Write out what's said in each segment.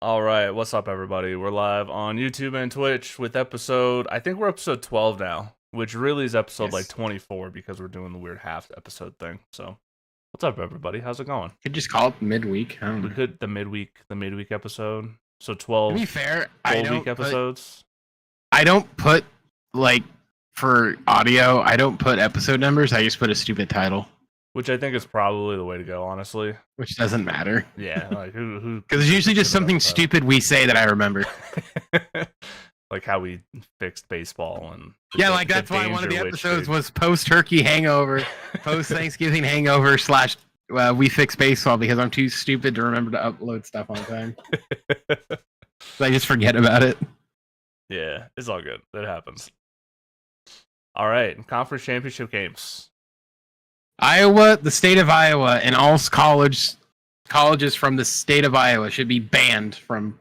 All right, what's up, everybody? We're live on YouTube and Twitch with I think we're episode 12 now, which really is episode like 24 because we're doing the weird half episode thing. So, what's up, everybody? How's it going? Could just call it midweek. I don't know. We could the midweek episode. So 12. To be fair, 12-week episodes. I don't put for audio. I don't put episode numbers. I just put a stupid title, Which I think is probably the way to go, honestly. which doesn't matter. Yeah, like who? Because it's usually just something stupid we say that I remember. Like how we fixed baseball and Yeah, like that's why one of the episodes was post-turkey hangover, post-Thanksgiving hangover / we fix baseball because I'm too stupid to remember to upload stuff on time. So I just forget about it. Yeah, it's all good. It happens. All right, conference championship games. Iowa, the state of Iowa, and all colleges from the state of Iowa should be banned from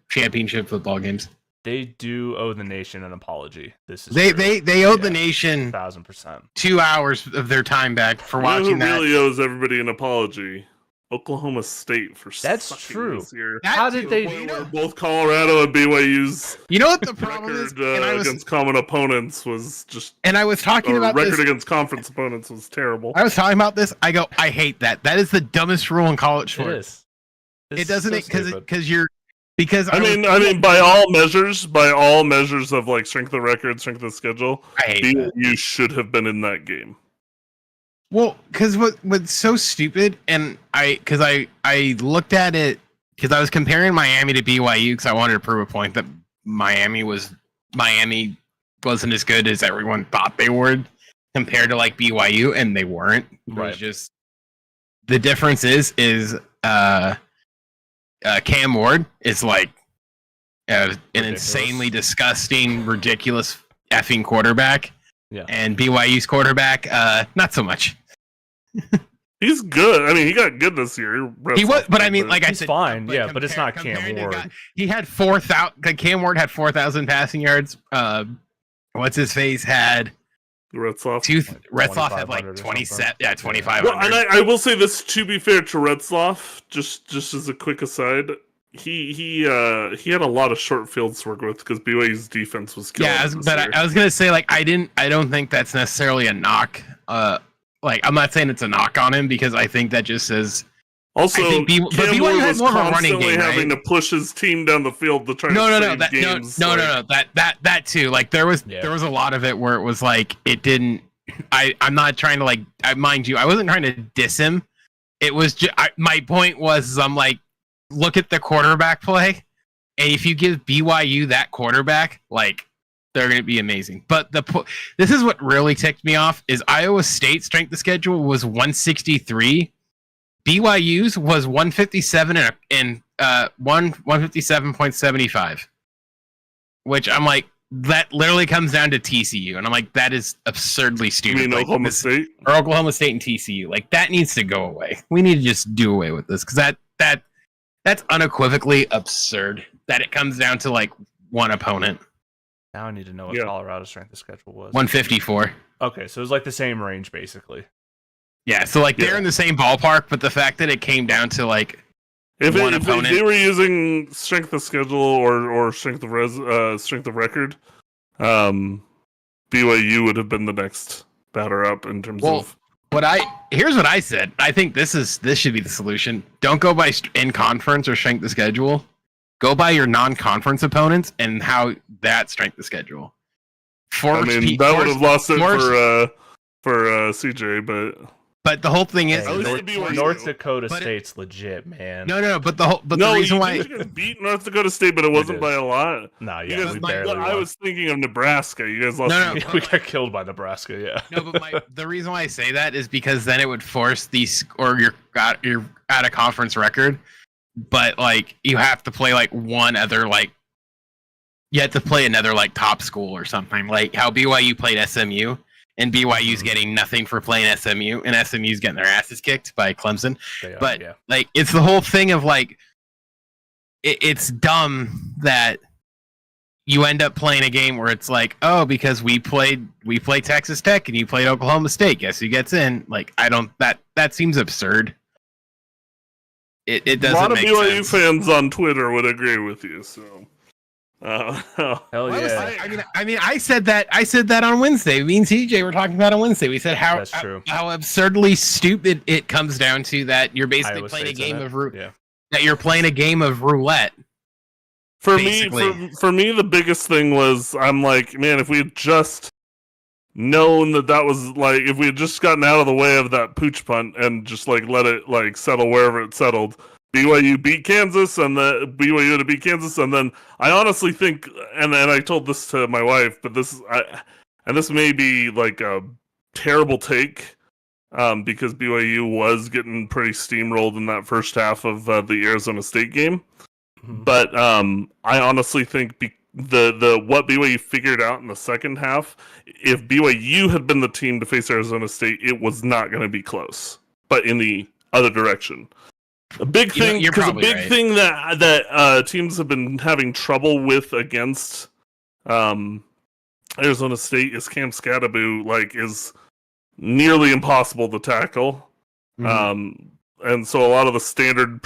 championship football games. They do owe the nation an apology. This is they owe the nation 1,000%. 2 hours of their time back for watching that. Who really owes everybody an apology? Oklahoma State for That's sucking true. This year. How did they? Where both Colorado and BYU's You know what the problem is? record against common opponents was just. And I was talking about record this. against conference opponents was terrible. I was talking about this. I go, I hate that. That is the dumbest rule in college It sports. is. It doesn't I mean, by all measures of like strength of record, strength of schedule, I hate that. BYU should have been in that game. Well, because what's so stupid, and I looked at it because I was comparing Miami to BYU because I wanted to prove a point that Miami wasn't as good as everyone thought they were compared to like BYU, and they weren't. Right. It's just the difference is Cam Ward is like an insanely disgusting, ridiculous effing quarterback. Yeah. And BYU's quarterback, not so much. He's good. I mean, he got good this year. He was, but I mean, like I He's said, fine. Yeah, but it's not Cam Ward. He had 4,000. Cam Ward had 4,000 passing yards. What's his face had Retzloff. Retzloff had like 27. Yeah, 2,500. Well, and I will say this to be fair to Retzloff, just as a quick aside, he had a lot of short fields to work with because BYU's defense was killing. Yeah, I was gonna say like I don't think that's necessarily a knock. Like I'm not saying it's a knock on him because I think that just says. Also, but BYU had more of a running game, having right? to push his team down the field to try to save games. No, that too. Like there was a lot of it where it was like it didn't. I'm not trying to mind you, I wasn't trying to diss him. It was just my point was I'm like, look at the quarterback play, and if you give BYU that quarterback, like they're going to be amazing. But this is what really ticked me off is Iowa State's strength of schedule was 163. BYU's was 157 and 157.75, which I'm like, that literally comes down to TCU, and I'm like, that is absurdly stupid. You mean Oklahoma State or Oklahoma State and TCU? Like that needs to go away. We need to just do away with this because that's unequivocally absurd. That it comes down to like one opponent. Now I need to know what Colorado's strength of schedule was. 154. Okay, so it was like the same range basically. Yeah, so like they're in the same ballpark, but the fact that it came down to like if they were using strength of schedule or strength of record, BYU would have been the next batter up in terms of. Here's what I said. I think this should be the solution. Don't go by in conference or strength of schedule. Go by your non-conference opponents and how that strength of schedule. That would have lost it for CJ, but the whole thing is North Dakota State's legit, man. No, but the reason why you guys beat North Dakota State, but it wasn't by a lot. No, you guys, I was thinking of Nebraska. You guys lost. No, we got killed by Nebraska. Yeah. No, but the reason why I say that is because then it would force your out of conference record, but like you have to play like one other like. You have to play another like top school or something, like how BYU played SMU. And BYU's getting nothing for playing SMU, and SMU's getting their asses kicked by Clemson. Like, it's the whole thing of like, it's dumb that you end up playing a game where it's like, oh, because we played Texas Tech and you played Oklahoma State, guess who gets in? Like, that seems absurd. it A lot doesn't of make BYU sense. fans on Twitter would agree with you. So, Hell yeah. I mean, I said that on Wednesday. Me and TJ were talking about it on Wednesday. We said That's true. how absurdly stupid it comes down to that you're basically Iowa playing a State's in game it. of Yeah. that you're playing a game of roulette. for Basically. me, for me, the biggest thing was I'm like, man, if we had just known that was like, if we had just gotten out of the way of that pooch punt and just like let it like settle wherever it settled. BYU beat Kansas, and the BYU to beat Kansas, and then I honestly think, and I told this to my wife, but this may be like a terrible take, because BYU was getting pretty steamrolled in that first half of the Arizona State game, but I honestly think the what BYU figured out in the second half, if BYU had been the team to face Arizona State, it was not going to be close, but in the other direction. A big thing, because a big thing that teams have been having trouble with against Arizona State is Cam Scadaboo, like, is nearly impossible to tackle, and so a lot of the standard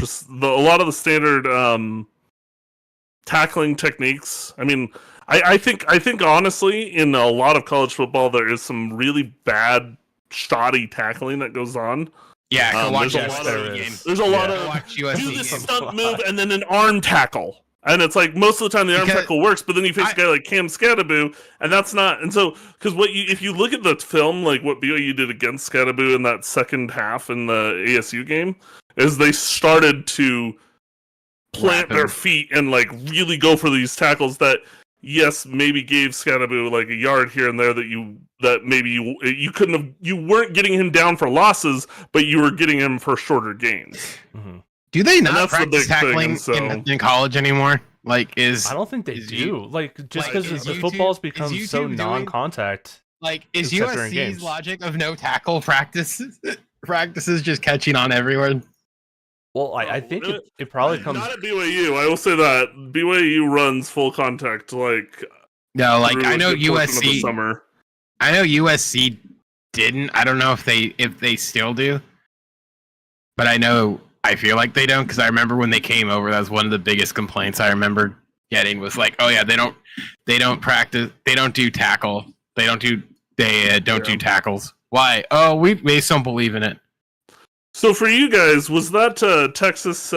tackling techniques. I mean, I think honestly, in a lot of college football, there is some really bad, shoddy tackling that goes on. Yeah, there's a lot of do the stunt move and then an arm tackle, and it's like most of the time the arm tackle works, but then you face a guy like Cam Scadaboo, and that's not. And so, because if you look at the film, like what BYU did against Scadaboo in that second half in the ASU game, is they started to plant their feet and like really go for these tackles that, yes, maybe gave Scadaboo like a yard here and there that maybe you couldn't have, you weren't getting him down for losses, but you were getting him for shorter gains. Do they not practice tackling in college anymore? Like, I don't think they do. Like, just because the football's become so non-contact. Like, is USC's logic of no tackle practices just catching on everywhere? Well, I think it probably comes... Not at BYU, I will say that. BYU runs full contact, like... No, like, I know USC... I know USC didn't. I don't know if they still do. But I feel like they don't, because I remember when they came over, that was one of the biggest complaints I remember getting was like, oh yeah, they don't practice, they don't do tackle, they don't do tackles. Why? Oh, we just don't believe in it. So for you guys, was that a Texas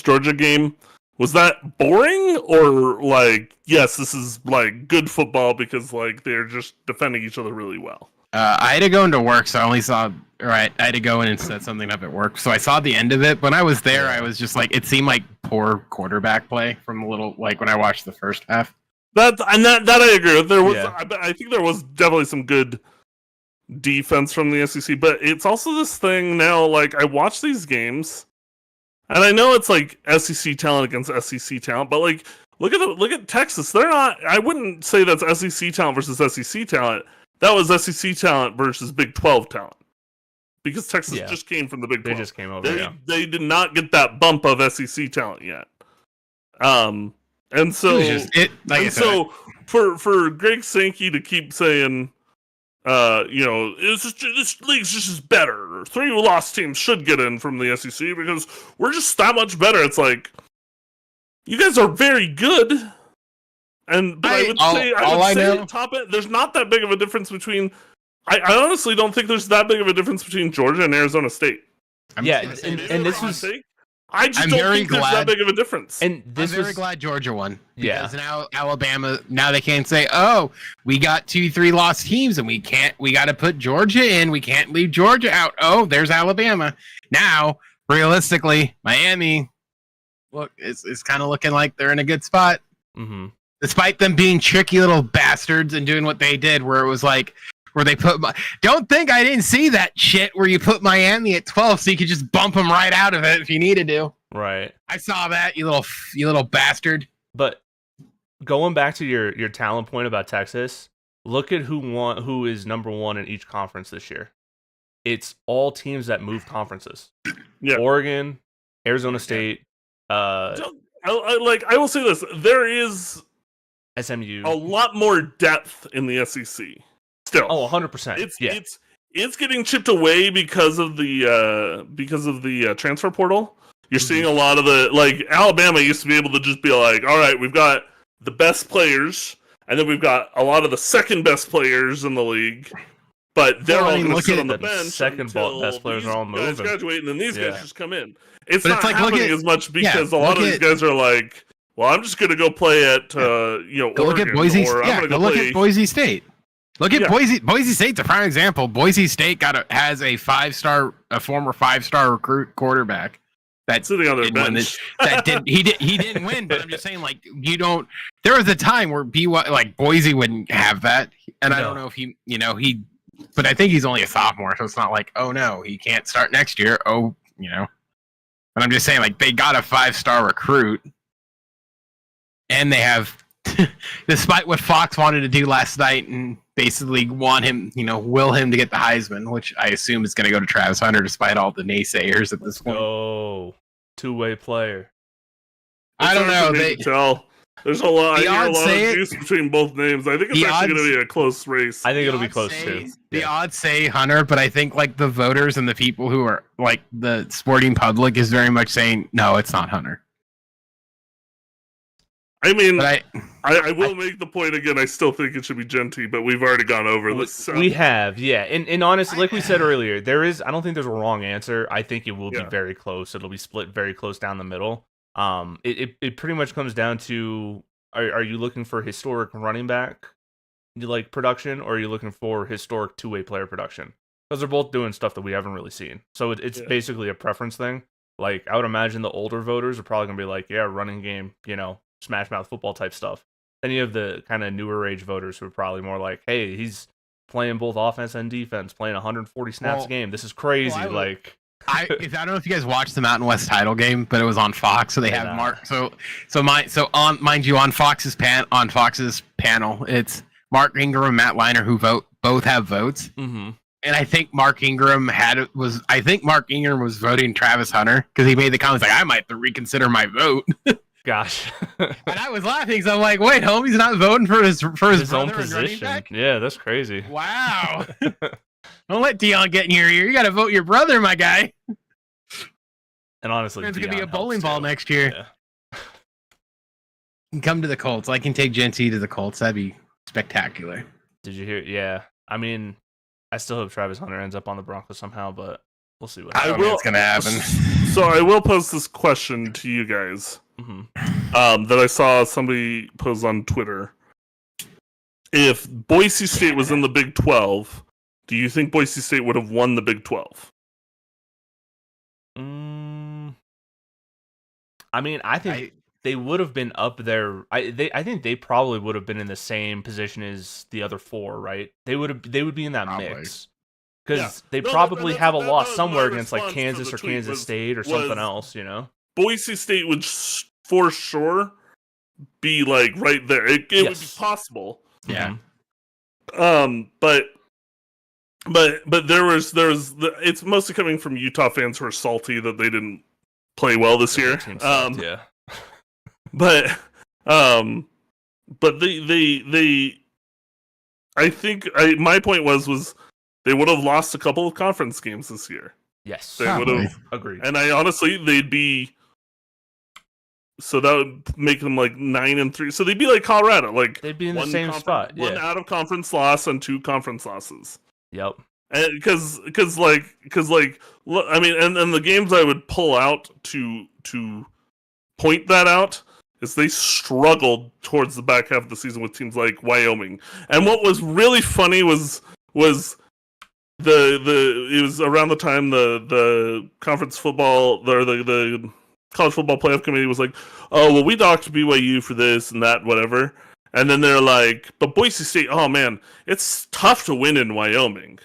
Georgia game? Was that boring, or like, yes, this is like good football because like they're just defending each other really well? I had to go into work, so I only saw. I had to go in and set something up at work, so I saw the end of it. When I was there, I was just like, it seemed like poor quarterback play from a little, like when I watched the first half. That I agree with. There was, I think there was definitely some good defense from the SEC, but it's also this thing now. Like, I watch these games, and I know it's like SEC talent against SEC talent, but like, look at Texas. They're not. I wouldn't say that's SEC talent versus SEC talent. That was SEC talent versus Big 12 talent. Because Texas just came from the Big 12. They just came over, They did not get that bump of SEC talent yet. And so... for Greg Sankey to keep saying, this league's just better. 3 lost teams should get in from the SEC because we're just that much better. It's like, you guys are very good. But I would say top it. There's not that big of a difference between. I honestly don't think there's that big of a difference between Georgia and Arizona State. And this was. I just don't think there's that big of a difference. And I'm very glad Georgia won. Because now Alabama, now they can't say, oh, we got 2-3 lost teams and we got to put Georgia in. We can't leave Georgia out. Oh, there's Alabama. Now, realistically, Miami, look, it's kind of looking like they're in a good spot. Mm-hmm. Despite them being tricky little bastards and doing what they did, where it was like, where they put, don't think I didn't see that shit where you put Miami at 12 so you could just bump them right out of it if you needed to. Right. I saw that, you little bastard. But going back to your talent point about Texas, look at who is number 1 in each conference this year. It's all teams that move conferences. Yeah. Oregon, Arizona State. I will say this: there is SMU. A lot more depth in the SEC. Still. Oh, 100%. it's getting chipped away because of the transfer portal. You're seeing a lot of the Alabama used to be able to just be like, all right, we've got the best players, and then we've got a lot of the second best players in the league. But they're all going to sit on the bench. Second best players are all moving. Guys graduate, and then these guys just come in. It's not happening as much because a lot of these guys are like, well, I'm just going to go play at Oregon, look at Boise. Look at Boise State. Look at Boise. Boise State's a prime example. Boise State has a former 5-star recruit quarterback that sitting on their bench. He didn't win, but I'm just saying, like, you don't. There was a time where Boise wouldn't have that, and I don't know if he, but I think he's only a sophomore, so it's not like, oh no, he can't start next year. But I'm just saying, like, they got a 5-star recruit, and they have, despite what Fox wanted to do last night and basically want him, will him to get the Heisman, which I assume is going to go to Travis Hunter, despite all the naysayers at this point. Oh, two-way player. I don't know. There's a lot of juice between both names. I think it's actually going to be a close race. I think it'll be close too. The odds say Hunter, but I think the voters and the people who are the sporting public is very much saying, no, it's not Hunter. I mean, I will make the point again. I still think it should be Genty, but we've already gone over this. So. We have, yeah. And honestly, like we said earlier, I don't think there's a wrong answer. I think it will be very close. It'll be split very close down the middle. It pretty much comes down to are you looking for historic running back production, or are you looking for historic two-way player production? Because they're both doing stuff that we haven't really seen. So it's basically a preference thing. Like, I would imagine the older voters are probably gonna be like, yeah, running game, smash mouth football type stuff. Then you have the kind of newer age voters who are probably more like, hey, he's playing both offense and defense, playing 140 snaps a game. This is crazy. I don't know if you guys watched the Mountain West title game, but it was on Fox, so they have Mark. Mind you, on Fox's panel, it's Mark Ingram, Matt Liner, who both have votes. Mm-hmm. And I think Mark Ingram was voting Travis Hunter because he made the comments like, I might have to reconsider my vote. Gosh. And I was laughing because I'm like, wait, homie's not voting for his own position. Yeah, that's crazy. Wow. Don't let Dion get in your ear. You got to vote your brother, my guy. And honestly, it's going to be a bowling ball next year. Yeah. Come to the Colts. I can take Genty to the Colts. That'd be spectacular. Did you hear? Yeah. I mean, I still hope Travis Hunter ends up on the Broncos somehow, but we'll see what happens. It's going to happen. So I will pose this question to you guys that I saw somebody pose on Twitter. If Boise State was in the Big 12, do you think Boise State would have won the Big 12? I mean, I think they would have been up there. I think they probably would have been in the same position as the other four, right? They would be in that mix because they probably have a loss somewhere against Kansas or Kansas State or something else, Boise State would for sure be right there. It would be possible. Yeah. But there was it's mostly coming from Utah fans who are salty that they didn't play well this year. Yeah. But they I think my point was they would have lost a couple of conference games this year. Yes. They would have agreed. And I honestly they'd be, so that would make them 9-3. So they'd be like Colorado, they'd be in the same spot. One out of conference loss and 2 conference losses. Yep. And because I mean, and the games I would pull out to point that out is they struggled towards the back half of the season with teams like Wyoming. And what was really funny was it was around the time the conference football or the college football playoff committee was like, oh well, we docked BYU for this and that, whatever. And then they're like, but Boise State, oh man, it's tough to win in Wyoming.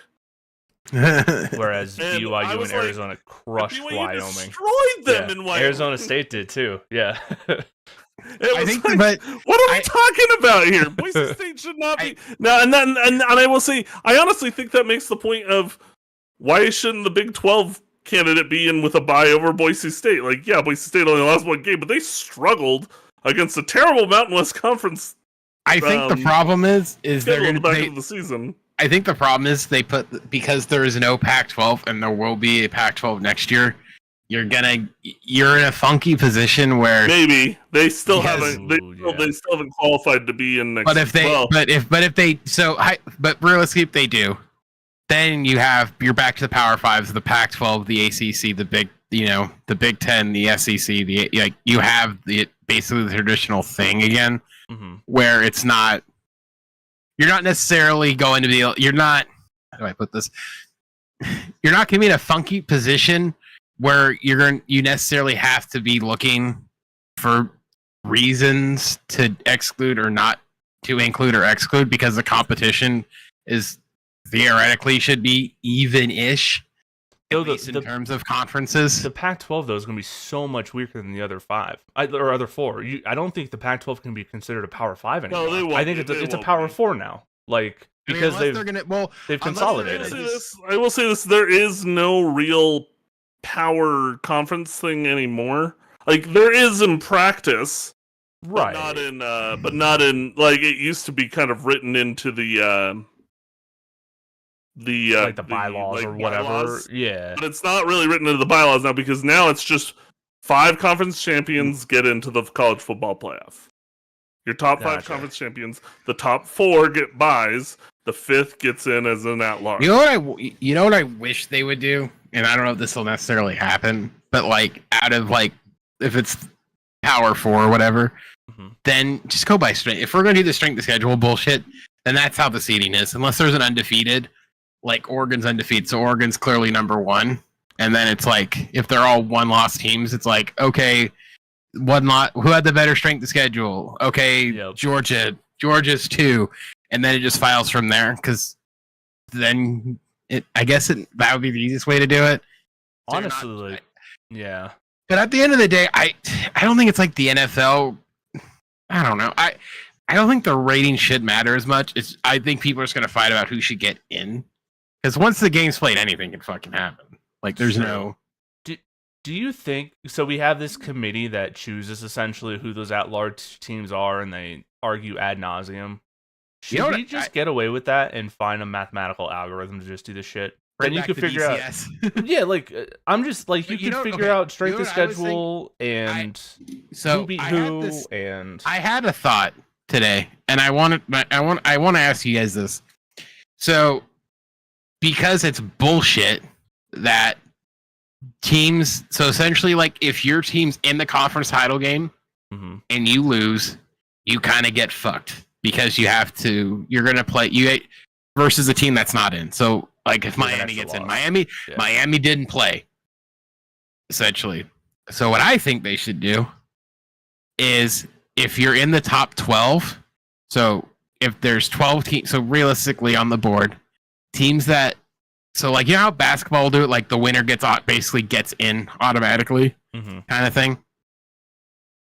Whereas BYU and Arizona crushed Wyoming. Destroyed them in Wyoming. Arizona State did too. Yeah. I think, but what are we talking about here? Boise State should not be now. And I will say, I honestly think that makes the point of why shouldn't the Big 12 candidate be in with a bye over Boise State? Boise State only lost one game, but they struggled against a terrible Mountain West Conference. I think the problem is they're going to back of the season. I think the problem is because there is no Pac-12 and there will be a Pac-12 next year. You're in a funky position where maybe they still haven't they still haven't qualified to be in next. But if realistically if they do, then you're back to the Power Fives, the Pac-12, the ACC, the Big Ten, the SEC. You have basically the traditional thing again, where it's not. You're not necessarily going to be. You're not. How do I put this? You're not going to be in a funky position where you necessarily have to be looking for reasons to exclude or not to include or exclude, because the competition is theoretically should be even-ish, at least in terms of conferences. The Pac-12 though is going to be so much weaker than the other other four. I don't think the Pac-12 can be considered a Power 5 anymore. No, they won't. I think it's a Power 4 now. Because they've consolidated. I will say this: there is no real power conference thing anymore. There is in practice, right? But not in it used to be kind of written into the bylaws or whatever. Bylaws. Yeah, but it's not really written into the bylaws now, because now it's just 5 conference champions get into the college football playoff. Your top 5 conference champions, the top 4 get buys, the 5th gets in as an at-large. You know what I wish they would do, and I don't know if this will necessarily happen, but out of if it's Power 4 or whatever, then just go by strength. If we're going to do the strength of schedule bullshit, then that's how the seeding is. Unless there's an undefeated, Oregon's undefeated, so Oregon's clearly number 1. And then it's if they're all one-loss teams, it's okay, who had the better strength of schedule? Okay, yep. Georgia's 2. And then it just files from there, because then that would be the easiest way to do it. So honestly, yeah. But at the end of the day, I don't think it's like the NFL. I don't know. I don't think the rating should matter as much. I think people are just going to fight about who should get in, because once the game's played, anything can fucking happen. There's no. Do you think so? We have this committee that chooses essentially who those at-large teams are, and they argue ad nauseum. Should we just get away with that and find a mathematical algorithm to just do this shit? Then you could figure BCS. out. Yeah, I'm just you could figure out strength of schedule and who beat who. And I had a thought today, and I want to ask you guys this. So, because it's bullshit that teams. So essentially, if your team's in the conference title game and you lose, you kind of get fucked. Because you're going to play versus a team that's not in. So, if Miami gets in, Miami didn't play, essentially. So, what I think they should do is, if you're in the top 12, so if there's 12 teams, so realistically on the board, teams that, so how basketball will do it, the winner basically gets in automatically, kind of thing.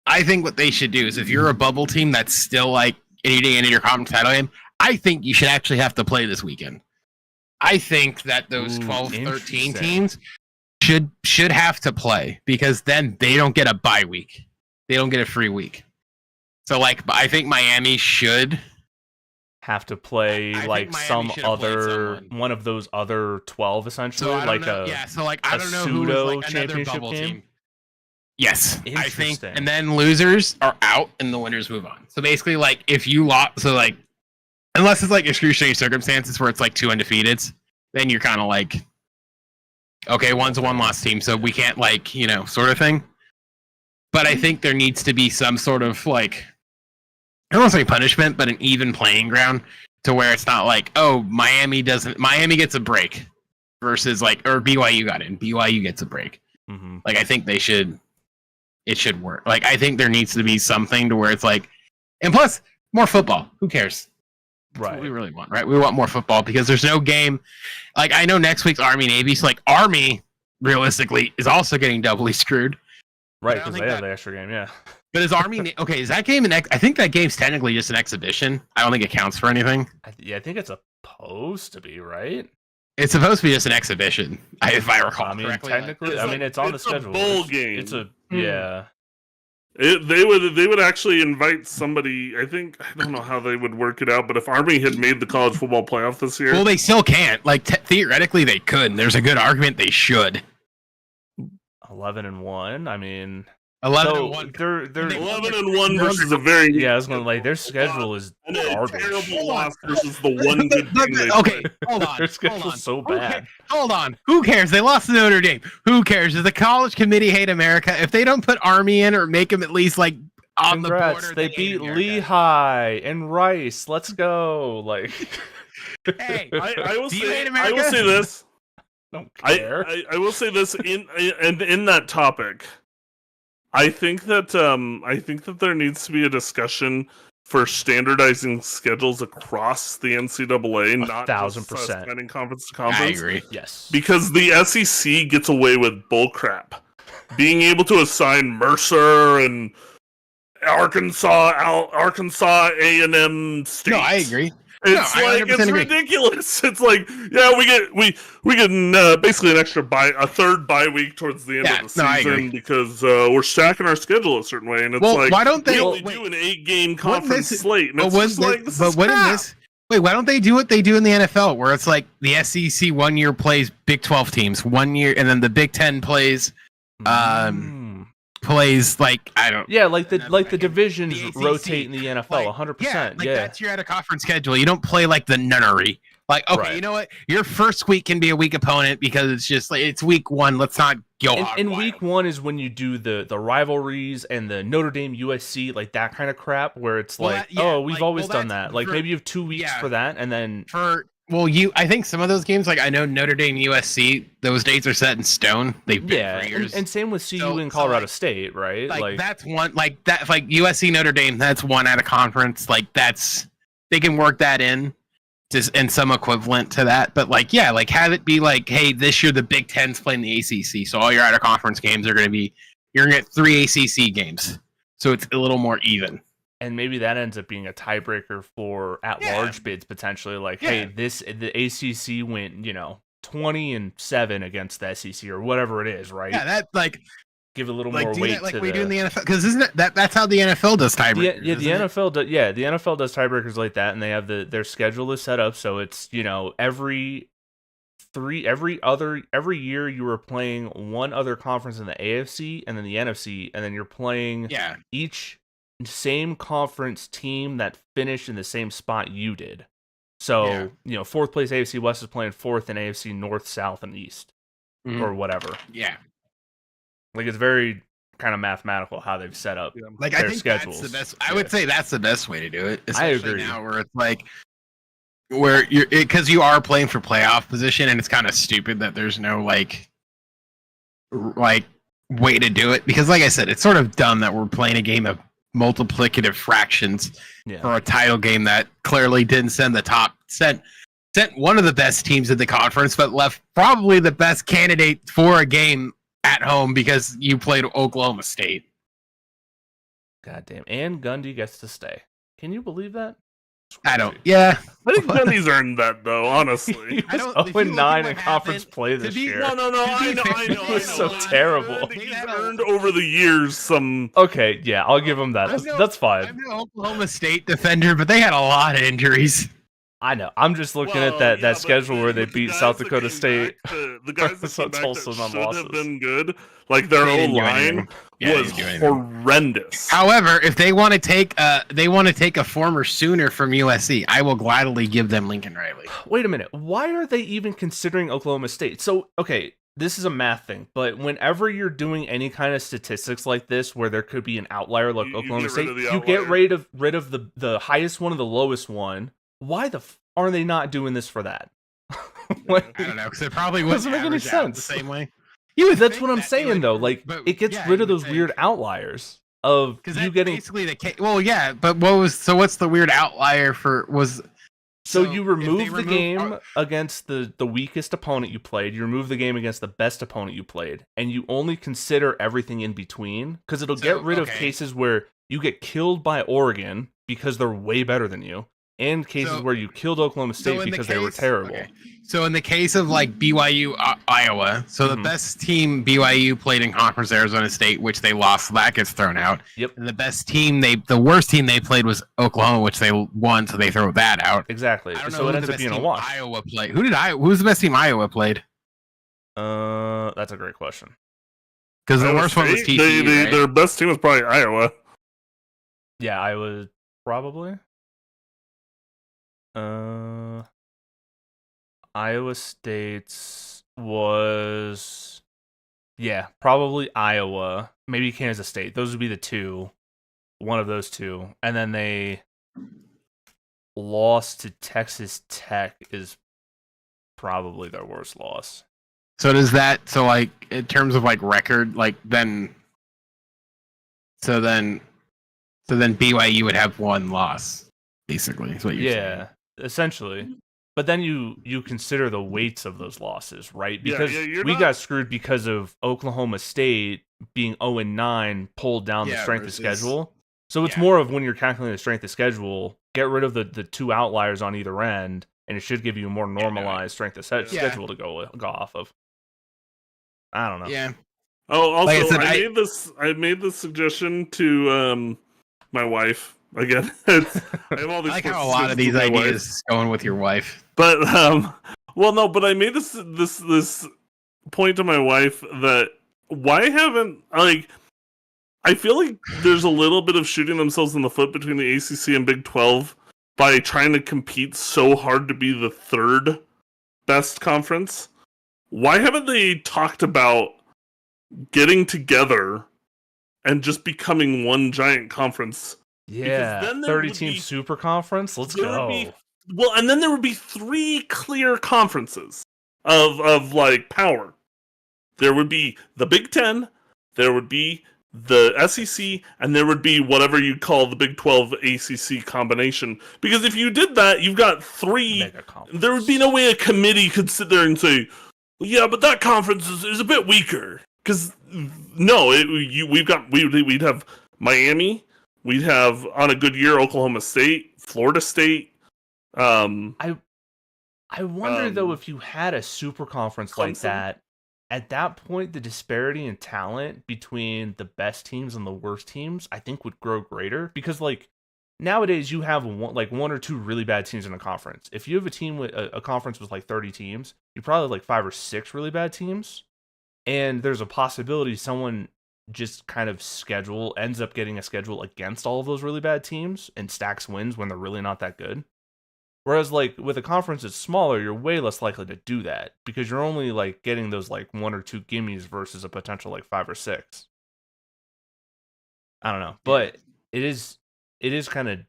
I think what they should do is, if you're a bubble team that's still eating into your conference title game, I think you should actually have to play this weekend. I think that those 12, 13 teams should have to play, because then they don't get a bye week. They don't get a free week. So I think Miami should have to play some other one of those other 12 essentially, I don't know pseudo who's championship game. Team. Yes, I think, and then losers are out and the winners move on. So basically, if you lost, unless it's excruciating circumstances where it's 2 undefeateds, then you're kind of okay, one's a 1-loss team, so we can't sort of thing. But I think there needs to be some sort of I don't want to say punishment, but an even playing ground, to where it's not Miami gets a break versus or BYU got in, BYU gets a break. I think it should work. I think there needs to be something to where it's and plus more football. Who cares? That's right. what we really want, right? We want more football, because there's no game. I know next week's Army Navy, so Army realistically is also getting doubly screwed. Right, because they have the extra game, yeah. But is Army okay? Is that game I think that game's technically just an exhibition. I don't think it counts for anything. I think it's supposed to be, right? It's supposed to be just an exhibition, if I recall correctly. Technically, it's on the schedule. Bowl game. It's a yeah. They would actually invite somebody. I don't know how they would work it out, but if Army had made the college football playoff this year, Well, they still can't. Like theoretically, they could. And there's a good argument they should. 11-1. I mean, 11-1. They're 11-1 versus a very I was gonna their schedule is garbage. terrible loss versus the one good thing they Okay, played. hold on. Their schedule's so bad. Hold on. Who cares? They lost to Notre Dame. Who cares? Does the college committee hate America? If they don't put Army in or make them at least like on Congrats, the border, they hate beat America. Lehigh and Rice. Let's go. Like, Hey, I will do you hate say America? this. don't care. I will say this in that topic. I think that there needs to be a discussion for standardizing schedules across the NCAA, not just 1,000%. sending conference to I conference. agree. Yes. Because the SEC gets away with bullcrap. Being able to assign Mercer and Arkansas A&M State. No, I agree. It's No, I 100% it's agree. ridiculous. It's like, yeah, we get basically an extra a third bye week towards the end Yeah, of the no, I season agree. because we're stacking our schedule a certain way, and it's Well, like, why don't they- we only wait, do an 8-game wouldn't conference this- slate? And But it's wouldn't just this- like, this but is wouldn't crap. this? Wait, why don't they do what they do in the NFL, where it's like the SEC 1 year plays Big 12 teams 1 year, and then the Big 10 plays like I don't. Yeah, like And then, the like, divisions the ACC, rotate in the NFL, like, 100%. Like Yeah, that's your out of conference schedule. You don't play like the nunnery. Like, okay, Right. you know what? Your first week can be a weak opponent because it's just like it's week 1. Let's not go hog in wild. week 1 is when you do the rivalries and the Notre Dame USC, like that kind of crap, where it's Well, like, that- yeah, oh, we've like, always well, done that's that. Like for- maybe you have 2 weeks yeah. for that, and then I think some of those games, like I know Notre Dame USC, those dates are set in stone. They've been yeah, for years. and same with CU So- and so, Colorado like- State, right? like that's one like that like USC Notre Dame, that's one out of conference. Like that's they can work that in just in some equivalent to that. But like yeah, like have it be like, hey, this year the Big Ten's playing the ACC, so all your out of conference games are gonna be you're gonna get 3 ACC games. So it's a little more even. and maybe that ends up being a tiebreaker for at-large bids potentially. Like, Yeah. hey, the ACC went 20-7 against the SEC or whatever it is, right? Yeah, that like Give a little more do weight that like to we do in the NFL because isn't that's how the NFL does tiebreakers. the isn't it? NFL does. Yeah, the NFL does tiebreakers like that, and they have their schedule is set up so it's every year you were playing one other conference in the AFC and then the NFC, and then you're playing Yeah. each same conference team that finished in the same spot you did. So fourth place AFC West is playing fourth in AFC North, South, and East, Mhm. or whatever. Yeah. Like it's very kind of mathematical how they've set up. Like their I think schedules. that's the best. I would say that's the best way to do it. I Especially agree. now where it's like where you're because you are playing for playoff position, and it's kind of stupid that there's no like way to do it. Because like I said, it's sort of dumb that we're playing a game of multiplicative fractions Yeah. for a title game that clearly didn't send one of the best teams in the conference, but left probably the best candidate for a game at home because you played Oklahoma State. God damn. And Gundy gets to stay. Can you believe that? It's I don't. crazy. Yeah. I think Gundy's earned that though, honestly. He I was don't- if you look at 0-9 what in conference happened, play to this be- year. No, I know. It was so I terrible. think he's earned over the years some. Okay, yeah, I'll give him that. That's fine. I'm no Oklahoma State defender, but they had a lot of injuries. I know. I'm just looking at that schedule where they beat South Dakota State. The guys that came back that Tulsa should losses. have been good, like their They O didn't do line anything. Yeah, they was didn't do anything. horrendous. However, if they want to take a former Sooner from USC, I will gladly give them Lincoln Riley. Wait a minute. Why are they even considering Oklahoma State? So, okay, this is a math thing, but whenever you're doing any kind of statistics like this where there could be an outlier like You Oklahoma get rid State, of the you get outlier. rid of the highest one and the lowest one. Why are they not doing this for that? Like, I don't know because it probably wouldn't Doesn't make any average out sense. the same way. You would that's think what I'm that they saying would- though. Like but- it gets yeah, rid you of would those think. weird outliers of Because you that's getting. basically the case. Well, yeah, but what's the weird outlier for was? So if you they remove the remove- game against the weakest opponent you played, you remove the game against the best opponent you played, and you only consider everything in between, because it'll So, get rid of okay. cases where you get killed by Oregon because they're way better than you, and cases where you killed Oklahoma State because they were terrible. Okay. So in the case of like BYU, Iowa, so the best team BYU played in Conference Arizona State, which they lost, so that gets thrown out. Yep. And the worst team they played was Oklahoma, which they won, so they throw that out. Exactly. So it ends up being a wash. Iowa played. Who's the best team Iowa played? That's a great question. Because the worst one was TCU, right? Their best team was probably Iowa. Yeah, Iowa probably. Iowa State's was, probably Iowa, maybe Kansas State. Those would be the two, one of those two. And then they lost to Texas Tech is probably their worst loss. So like in terms of like record, like then BYU would have one loss, basically. Is what you're saying. Essentially. But then you consider the weights of those losses, right? Because we got screwed because of Oklahoma State being 0-9 pulled down the strength of schedule. So it's more of when you're calculating the strength of schedule, get rid of the two outliers on either end, and it should give you a more normalized strength of schedule to go off of. I don't know. Yeah. Oh, also, like I made this suggestion to my wife. Again, I have all these. I like how a lot of these ideas is going with your wife. But but I made this point to my wife that why haven't I feel like there's a little bit of shooting themselves in the foot between the ACC and Big 12 by trying to compete so hard to be the third best conference. Why haven't they talked about getting together and just becoming one giant conference? Yeah, 30-team super conference. Let's go. And then there would be 3 clear conferences of like power. There would be the Big 10, there would be the SEC, and there would be whatever you call the Big 12 ACC combination. Because if you did that, you've got 3. There would be no way a committee could sit there and say, "Yeah, but that conference is a bit weaker." Because we'd have Miami. We'd have, on a good year, Oklahoma State, Florida State. I wonder, though, if you had a super conference like that, at that point, the disparity in talent between the best teams and the worst teams, I think, would grow greater. Because, nowadays, you have one or two really bad teams in a conference. If you have a team with a conference with, 30 teams, you probably have, 5 or 6 really bad teams. And there's a possibility someone just kind of ends up getting a schedule against all of those really bad teams and stacks wins when they're really not that good. Whereas with a conference that's smaller, you're way less likely to do that because you're only getting those 1 or 2 gimmies versus a potential 5 or 6. I don't know, but it is kind of,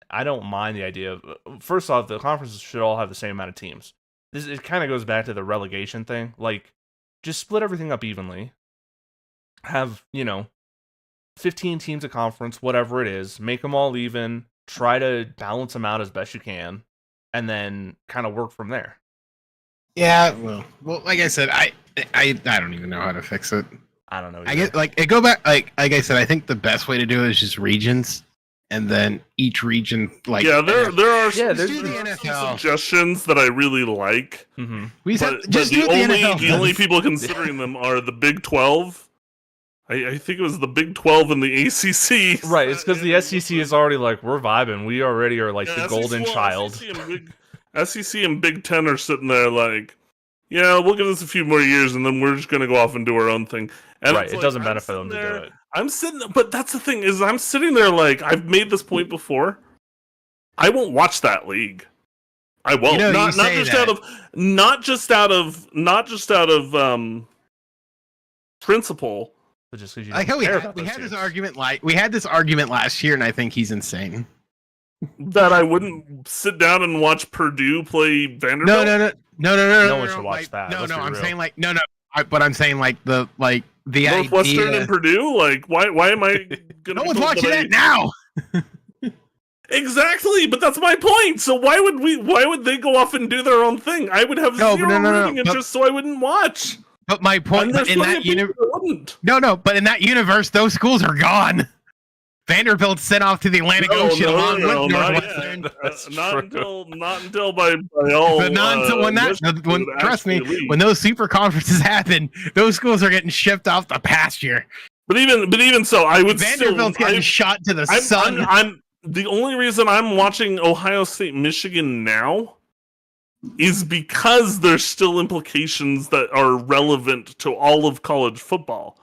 I don't mind the idea of, first off, the conferences should all have the same amount of teams. It kind of goes back to the relegation thing. Just split everything up evenly. Have 15 teams a conference, whatever it is, make them all even, try to balance them out as best you can, and then kind of work from there. Yeah, well, like I said, I don't even know how to fix it. I don't know either. I get go back like I said, I think the best way to do it is just regions, and then each region there are some NFL suggestions that I really like. Mm-hmm. The only people considering them are the Big 12. I think it was the Big 12 and the ACC. Right, it's because the SEC is already we're vibing. We already are the golden child. SEC and Big 10 are sitting there we'll give this a few more years and then we're just going to go off and do our own thing. And right, it doesn't benefit them to do it. But that's the thing is I'm sitting there I've made this point before. I won't watch that league. I won't. Not just out of principle. But just because you like how we had this argument we had this argument last year, and I think he's insane. That I wouldn't sit down and watch Purdue play Vanderbilt. No one should watch that. No, I'm saying but I'm saying the Northwestern idea... and Purdue. Why am I gonna? No one's watching that now. Exactly, but that's my point. So why would they go off and do their own thing? I would have zero rooting interest, so I wouldn't watch. But my point in that universe, but in that universe, those schools are gone Vanderbilt sent off to the Atlantic Ocean along with Northwestern. Not until by all. But not until trust me, when those super conferences happen, those schools are getting shipped off the pasture. But even so, I would Vanderbilt's getting shot to the sun. I'm the only reason I'm watching Ohio State, Michigan now is because there's still implications that are relevant to all of college football.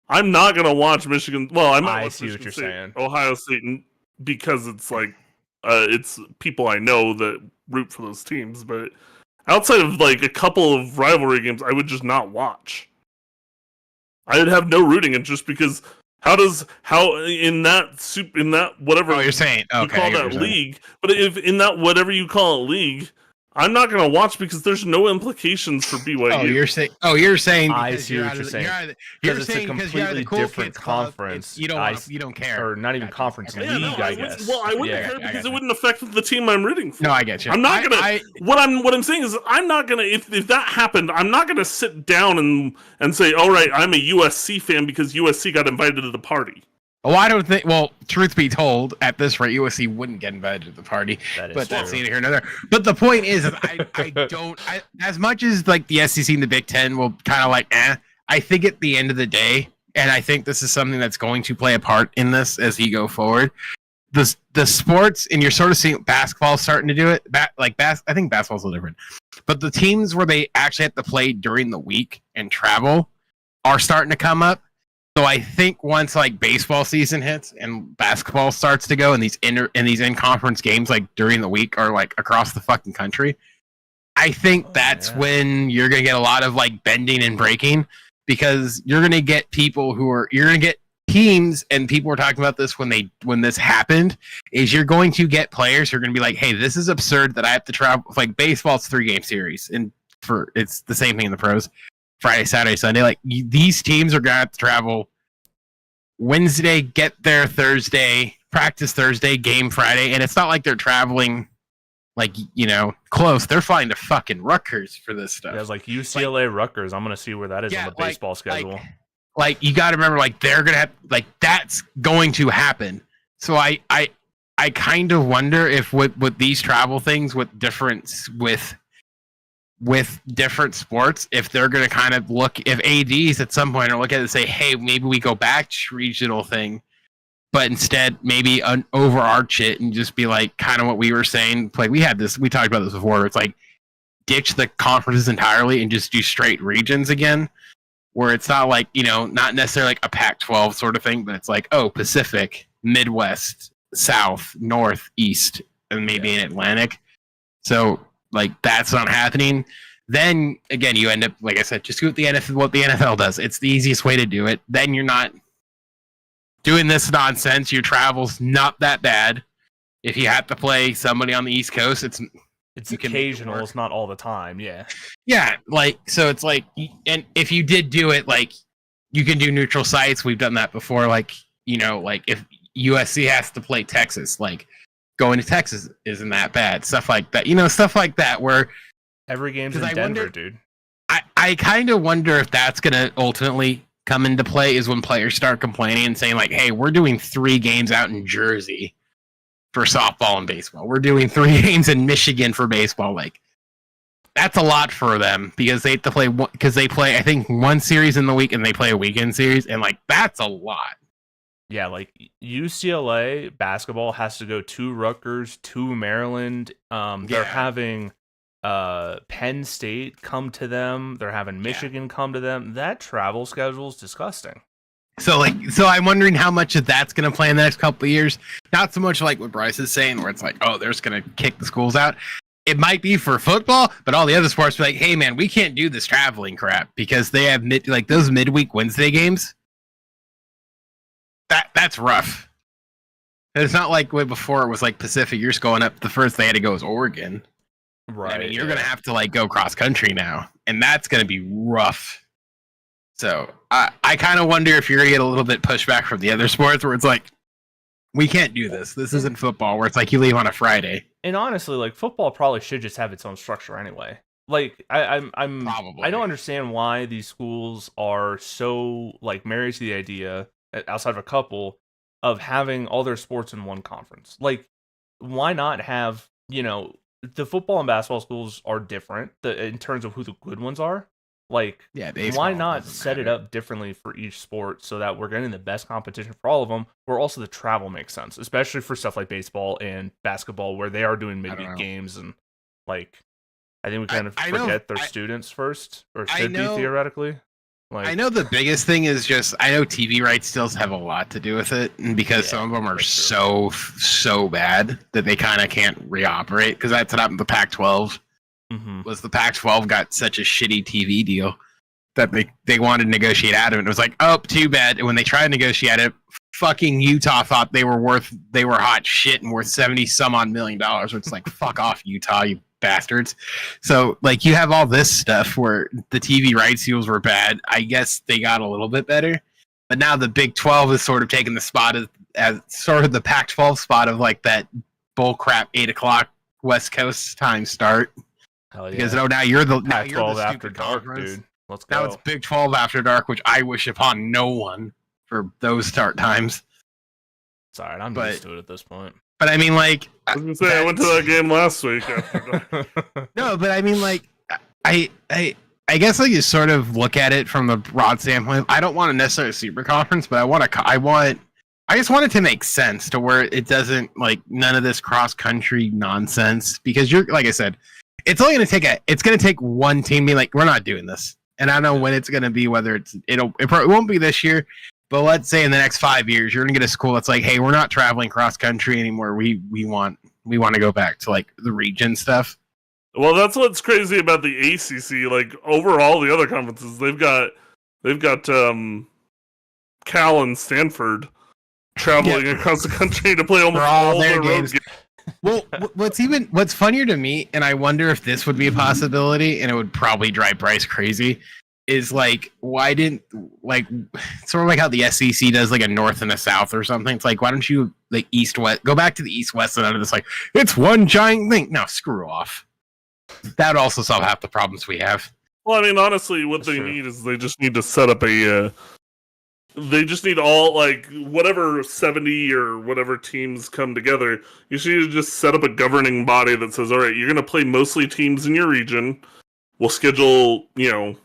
I'm not gonna watch Michigan. Well, I see what you're saying. Ohio State, because it's like it's people I know that root for those teams. But outside of like a couple of rivalry games, I would just not watch. I would have no rooting interest because how in that whatever you're saying you call that league, but if in that whatever you call it league, I'm not going to watch because there's no implications for BYU. You're saying. I see what you're saying. You're saying it's a completely different conference. You don't care, or not even conference league. I guess. Well, I wouldn't care because it wouldn't affect the team I'm rooting for. No, I get you. I'm not gonna. What I'm saying is, I'm not gonna. If that happened, I'm not gonna sit down and say, all right, I'm a USC fan because USC got invited to the party. Oh, I don't think. Well, truth be told, at this rate, USC wouldn't get invited to the party. But that's neither here nor there. But the point is, I don't. As much as like the SEC and the Big Ten will kind of like, I think at the end of the day, and I think this is something that's going to play a part in this as we go forward. The sports, and you're sort of seeing basketball starting to do it. I think basketball's a little different, but the teams where they actually have to play during the week and travel are starting to come up. So I think once like baseball season hits and basketball starts to go, and these in-conference games like during the week are like across the fucking country, I think that's when you're gonna get a lot of like bending and breaking, because you're gonna get teams, and people were talking about this when this happened, is you're going to get players who are gonna be like, hey, this is absurd that I have to travel. Like baseball's 3-game series, and it's the same thing in the pros. Friday, Saturday, Sunday. Like these teams are gonna have to travel Wednesday, get there Thursday, practice Thursday, game Friday, and it's not like they're traveling like close. They're flying to fucking Rutgers for this stuff. Yeah, it's like UCLA, Rutgers. I'm gonna see where that is on the baseball schedule. Like you got to remember, like they're gonna have that's going to happen. So I kind of wonder if with these travel things with different sports, if they're going to kind of look, if ADs at some point are looking at it and say, hey, maybe we go back to regional thing, but instead maybe overarch it and just be like kind of what we were saying. Like we talked about this before. It's like ditch the conferences entirely and just do straight regions again, where it's not like, not necessarily like a Pac-12 sort of thing, but it's like, Pacific, Midwest, South, North, East, and maybe an Atlantic. So like that's not happening. Then again, you end up, like I said, just do what the NFL does. It's the easiest way to do it. Then you're not doing this nonsense. Your travel's not that bad. If you have to play somebody on the East Coast, it's occasional. It's not all the time. Yeah. Yeah. Like, so it's like, and if you did do it, like you can do neutral sites. We've done that before. Like, like if USC has to play Texas, like going to Texas isn't that bad. Stuff like that. Stuff like that where every game's in Denver, dude. I kind of wonder if that's going to ultimately come into play, is when players start complaining and saying like, hey, we're doing 3 games out in Jersey for softball and baseball. We're doing 3 games in Michigan for baseball. Like that's a lot for them, because they have to play, because they play, I think, 1 series in the week and they play a weekend series. And like, that's a lot. Yeah, like UCLA basketball has to go to Rutgers, to Maryland. They're having Penn State come to them. They're having Michigan come to them. That travel schedule is disgusting. So I'm wondering how much of that's going to play in the next couple of years. Not so much like what Bryce is saying, where it's like, they're just going to kick the schools out. It might be for football, but all the other sports be like, hey man, we can't do this traveling crap, because they have those midweek Wednesday games. That's rough. It's not like way before it was like Pacific. You're just going up. The first they had to go was Oregon. Right. I mean, you're going to have to like go cross country now, and that's going to be rough. So I kind of wonder if you're going to get a little bit pushback from the other sports, where it's like, we can't do this. This isn't football, where it's like you leave on a Friday. And honestly, like football probably should just have its own structure anyway. Like I don't understand why these schools are so like married to the idea, outside of a couple, of having all their sports in one conference. Like, why not have, the football and basketball schools are different in terms of who the good ones are. Like, why not set it up differently for each sport so that we're getting the best competition for all of them, where also the travel makes sense, especially for stuff like baseball and basketball, where they are doing midweek games. And, like, I think we kind of forget their students first, or should be theoretically. Like, I know the biggest thing is just, I know TV rights still have a lot to do with it, and because some of them are so bad that they kind of can't reoperate, because that's what happened to the Pac-12. Was the Pac-12 got such a shitty TV deal that they wanted to negotiate out of it. It was like, oh, too bad. And when they tried to negotiate it, fucking Utah thought they were hot shit and worth $70-some-odd million. It's like, fuck off, Utah, you bastards. So, like, you have all this stuff where the TV rights deals were bad. I guess they got a little bit better, but now the Big 12 is sort of taking the spot as sort of the Pac-12 spot of, like, that bullcrap 8 o'clock West Coast time start. Hell yeah. Because now you're the Pac-12 after dark, dude. Let's go. Now it's Big 12 after dark, which I wish upon no one for those start times. Sorry, I'm used to it at this point. But I mean, like, I was gonna say I went to that game last week. No, but I mean, like, I guess like you sort of look at it from the broad standpoint. I don't want a necessarily super conference, but I just want it to make sense to where it doesn't, like, none of this cross country nonsense, because you're, like I said, it's only going to take one team being like, we're not doing this. And I don't know when it's going to be, whether it won't be this year, but let's say in the next 5 years, you're going to get a school that's like, hey, we're not traveling cross country anymore. We want to go back to, like, the region stuff. Well, that's what's crazy about the ACC. Like, overall, the other conferences, they've got Cal and Stanford traveling across the country to play almost all their road games. Well, what's funnier to me, and I wonder if this would be a possibility, and it would probably drive Bryce crazy, is like, why didn't, like, sort of like how the SEC does, like, a north and a south or something. It's like, why don't you, like, east-west, go back to the east-west and under this, like, it's one giant thing. No, screw off. That would also solve half the problems we have. Well, I mean, honestly, what they need is they just need to set up they just need all, like, whatever 70 or whatever teams come together. You should need to just set up a governing body that says, all right, you're going to play mostly teams in your region. We'll schedule, 3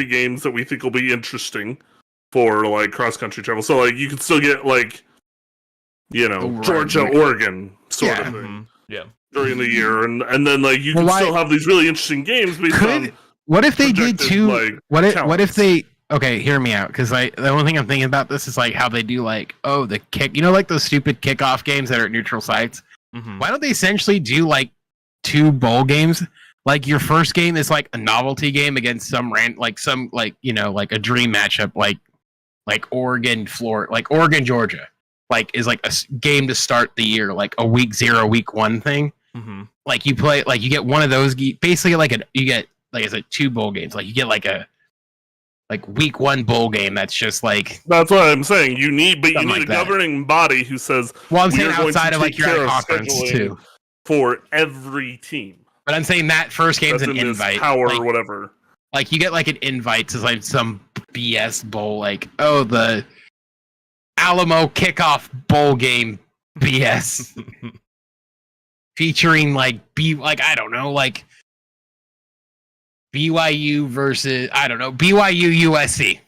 games that we think will be interesting for, like, cross-country travel. So, like, you could still get, like, Georgia, Oregon sort of thing. Yeah. During the year. And then, like, you can still have these really interesting games based on... What if they did two... Like, what if they... Okay, hear me out, because the only thing I'm thinking about this is, like, how they do, like, the kick, like those stupid kickoff games that are at neutral sites. Why don't they essentially do, like, 2 bowl games? Like, your first game is, like, a novelty game against some like a dream matchup, like Oregon, Florida, like Oregon, Georgia, like, is like a game to start the year, like a week 0, week 1 thing. Like, you play, like, you get one of those, basically, you get, like I said, 2 bowl games. Like, you get, like, a week 1 bowl game that's just like... That's what I'm saying. You need a governing body who says... Well, I'm saying outside of, like, your conference, too. For every team. But I'm saying that first game's an invite. Power or whatever. Like, you get, like, an invite to, like, some BS bowl, like, oh, the Alamo kickoff bowl game BS. Featuring, like, I don't know, like... BYU versus, I don't know, BYU USC.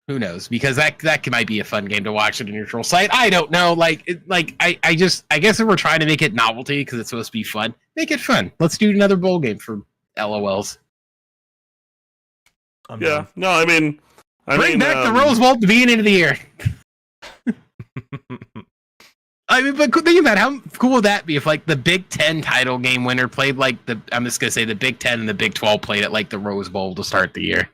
Who knows? Because that might be a fun game to watch at a neutral site. I don't know. I guess if we're trying to make it novelty because it's supposed to be fun, make it fun. Let's do another bowl game for LOLs. Yeah. No, I mean, bring back the Rose Bowl at the beginning of the year. I mean, but think about how cool would that be if, like, the Big Ten title game winner played, like, I'm just gonna say the Big Ten and the Big 12 played at, like, the Rose Bowl to start the year.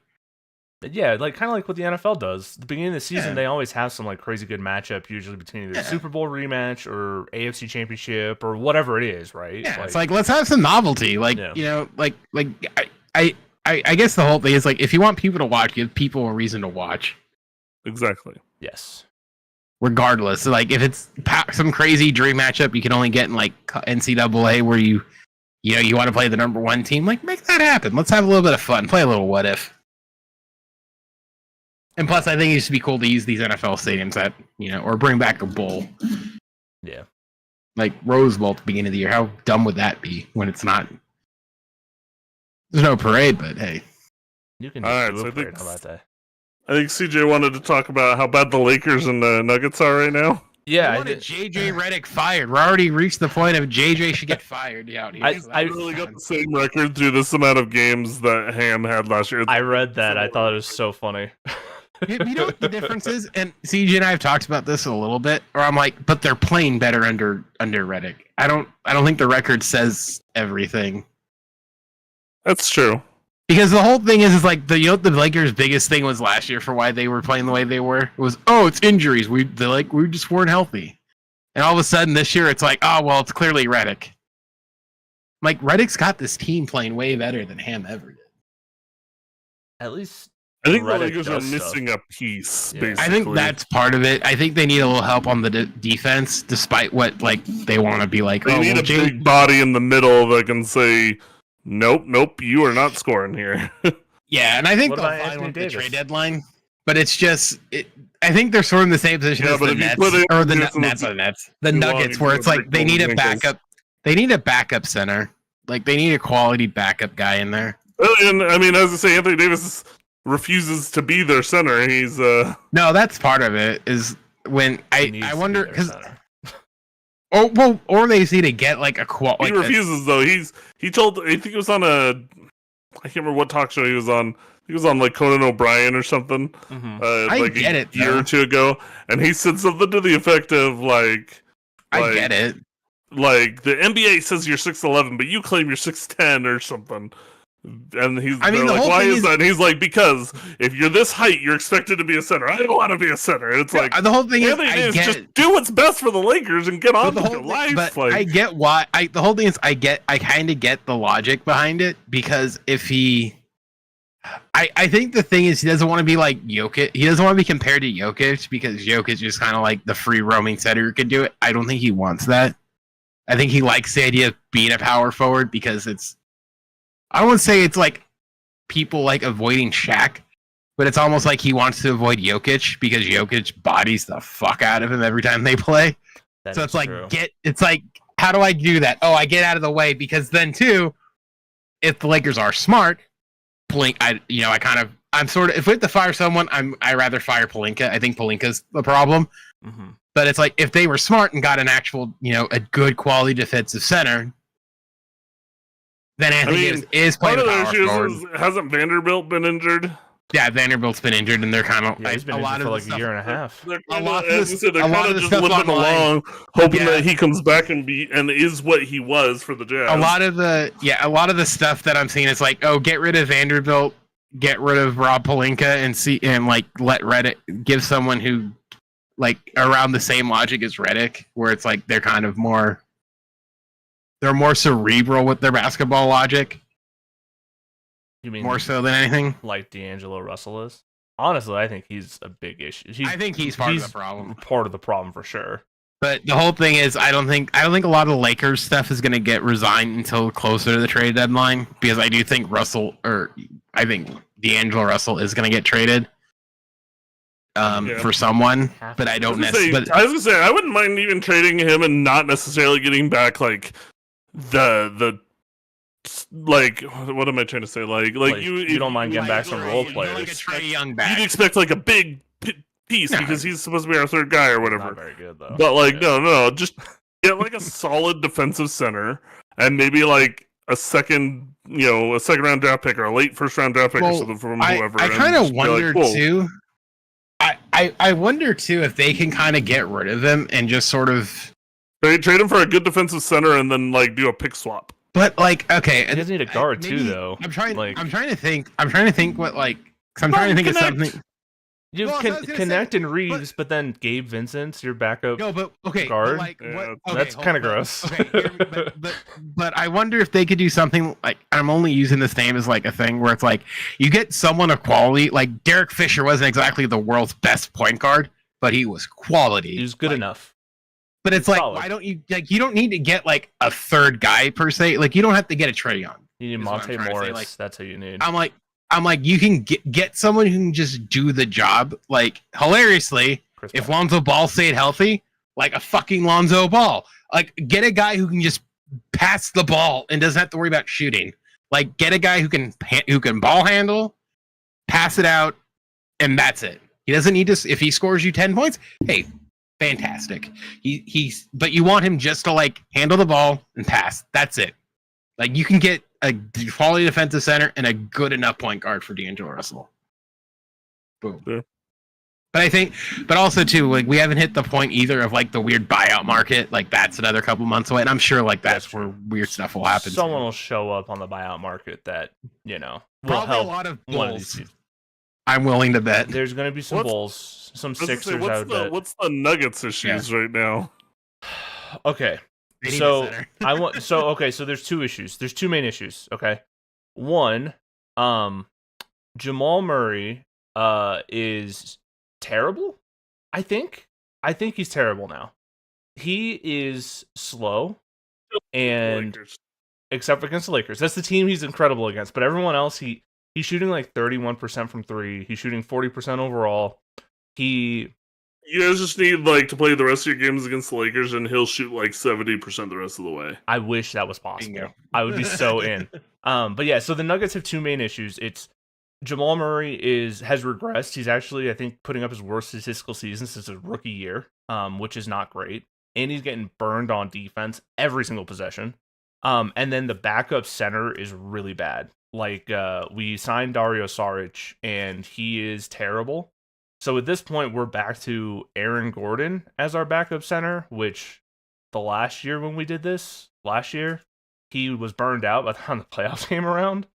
Yeah, like, kind of like what the NFL does. At the beginning of the season, they always have some, like, crazy good matchup, usually between either Super Bowl rematch or AFC Championship or whatever it is, right? Yeah, it's like, let's have some novelty. Like, I guess the whole thing is, like, if you want people to watch, give people a reason to watch. Exactly. Yes. Regardless, like, if it's some crazy dream matchup you can only get in, like, NCAA where you want to play the number 1 team, like, make that happen. Let's have a little bit of fun. Play a little what if. And plus, I think it used to be cool to use these NFL stadiums or bring back a bowl. Yeah. Like Rose Bowl at the beginning of the year. How dumb would that be when it's not? There's no parade, but hey. You can just do a parade. How about that? I think CJ wanted to talk about how bad the Lakers and the Nuggets are right now. Yeah, I wanted JJ Redick fired. We're already reached the point of JJ should get fired out here. I really got the same record through this amount of games that Ham had last year. I read that. I thought it was so funny. You know what the difference is? And CJ and I have talked about this a little bit, or I'm like, but they're playing better under Redick. I don't think the record says everything. That's true. Because the whole thing is like the Lakers' biggest thing was last year for why they were playing the way they were. It was it's injuries. We just weren't healthy, and all of a sudden this year it's like well it's clearly Redick. Like Redick's got this team playing way better than Ham ever did. At least I think the Lakers are missing a piece. Yeah. Basically, I think that's part of it. I think they need a little help on the defense, despite what they want to be like. They need a big body in the middle that can say. Nope, you are not scoring here. Yeah, and I think they'll find with the trade deadline, but it's just, I think they're sort of in the same position as the Nets, or the Nuggets, where it's like they need a backup. They need a backup center. Like they need a quality backup guy in there. And I mean, as I say, Anthony Davis refuses to be their center. He's no, that's part of it. Is when I wonder because. Or they need to get like a quality. He refuses though. He told. I think it was on I can't remember what talk show he was on. He was on like Conan O'Brien or something. Mm-hmm. Like a year or two ago, and he said something to the effect of like I get it. Like the NBA says you're 6'11", but you claim you're 6'10" or something. And why is that? And he's like, because if you're this height, you're expected to be a center. I don't want to be a center. It's like the whole thing is just do what's best for the Lakers and get on with your life. But I get why. The whole thing is, I kind of get the logic behind it because if I think the thing is he doesn't want to be like Jokic. He doesn't want to be compared to Jokic because Jokic is kind of like the free roaming center who could do it. I don't think he wants that. I think he likes the idea of being a power forward because it's. I don't want to say it's like people like avoiding Shaq, but it's almost like he wants to avoid Jokic because Jokic bodies the fuck out of him every time they play. So it's like how do I do that? I get out of the way because then too, if the Lakers are smart, if we have to fire someone, I rather fire Pelinka. I think Pelinka's the problem. Mm-hmm. But it's like if they were smart and got an actual, a good quality defensive center. Then Anthony Davis is playing power forward. Hasn't Vanderbilt been injured? Yeah, Vanderbilt's been injured, and they're kind of he's been injured for like a year and a half. They're kind of just limping along, hoping that he comes back and is what he was for the Jazz. A lot of the stuff that I'm seeing is like, get rid of Vanderbilt, get rid of Rob Pelinka, and let Redick give someone who like around the same logic as Redick, where it's like they're kind of more. They're more cerebral with their basketball logic. You mean more so than anything? Like D'Angelo Russell is? Honestly, I think he's a big issue. I think he's part of the problem. Part of the problem for sure. But the whole thing is, I don't think a lot of the Lakers stuff is going to get resigned until closer to the trade deadline because I do think I think D'Angelo Russell is going to get traded. For someone, but I don't necessarily. I was gonna say I wouldn't mind even trading him and not necessarily getting back like the what am I trying to say? Like you don't mind getting back some role players. Like a Trae Young back. You'd expect like a big piece because he's supposed to be our third guy or whatever. Not very good though. But no, just get like a solid defensive center and maybe like a second round draft pick or a late first round draft pick or something from whoever. I kind of wonder too. I wonder too if they can kind of get rid of him and just sort of trade him for a good defensive center and then like do a pick swap. But like, okay, he does need a guard too, though. I'm trying to think what like. I'm trying to think of something. You can connect and Reeves, but then Gabe Vincent's your backup. No, but okay, guard. That's kind of gross. Okay, but I wonder if they could do something like I'm only using this name as like a thing where it's like you get someone of quality. Like Derek Fisher wasn't exactly the world's best point guard, but he was quality. He was good enough. But it's like, why don't you you don't need to get like a third guy per se. Like you don't have to get a Trae Young. You need Monte Morris. That's who you need. I'm like, I'm like, you can get someone who can just do the job. Like, hilariously, if Lonzo Ball stayed healthy, like a fucking Lonzo Ball, like get a guy who can just pass the ball and doesn't have to worry about shooting. Like, get a guy who can ball handle, pass it out, and that's it. He doesn't need to. If he scores you 10 points, hey, fantastic. He's but you want him just to like handle the ball and pass. That's it. Like, you can get a quality defensive center and a good enough point guard for D'Angelo Russell. Boom. Yeah. But also too, like, we haven't hit the point either of like the weird buyout market. Like, that's another couple months away, and I'm sure like that's where weird stuff will happen. Someone will show up on the buyout market that will probably help a lot of bulls. I'm willing to bet there's going to be some bulls, some Sixers. What's the Nuggets issues right now? Okay. So so there's two issues. There's two main issues. Okay. One, Jamal Murray is terrible. I think he's terrible now. He is slow, and except against the Lakers, that's the team he's incredible against. But everyone else, he's shooting like 31% from three. He's shooting 40% overall. You guys just need like to play the rest of your games against the Lakers, and he'll shoot like 70% the rest of the way. I wish that was possible. I would be so in. But yeah, so the Nuggets have two main issues. It's Jamal Murray has regressed. He's actually, I think, putting up his worst statistical season since his rookie year, which is not great. And he's getting burned on defense every single possession. And then the backup center is really bad. Like, we signed Dario Saric, and he is terrible. So at this point, we're back to Aaron Gordon as our backup center, which the last year when we did this, he was burned out by the time the playoffs came around.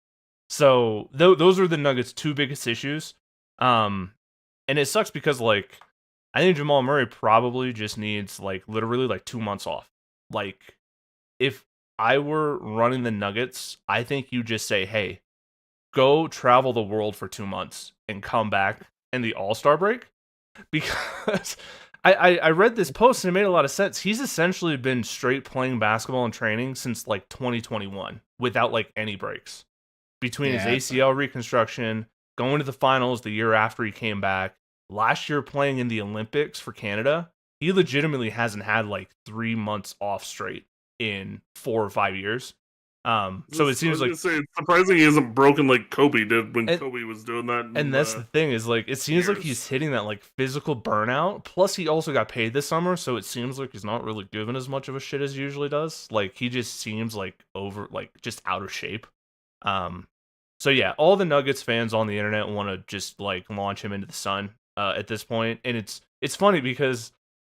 So those are the Nuggets' two biggest issues. And it sucks because, like, I think Jamal Murray probably just needs, like, literally, like, 2 months off. Like, if I were running the Nuggets, I think you just say, hey, go travel the world for 2 months and come back in the All-Star break, because I read this post and it made a lot of sense. He's essentially been straight playing basketball and training since like 2021 without like any breaks between his ACL reconstruction, going to the finals the year after he came back, last year playing in the Olympics for Canada. He legitimately hasn't had like 3 months off straight in 4 or 5 years. So it seems like it's surprising he hasn't broken like Kobe did when Kobe was doing that. And that's the thing is, like, it seems like he's hitting that like physical burnout. Plus, he also got paid this summer, so it seems like he's not really giving as much of a shit as he usually does. Like, he just seems like just out of shape. So yeah, all the Nuggets fans on the internet want to just like launch him into the sun at this point, and it's funny because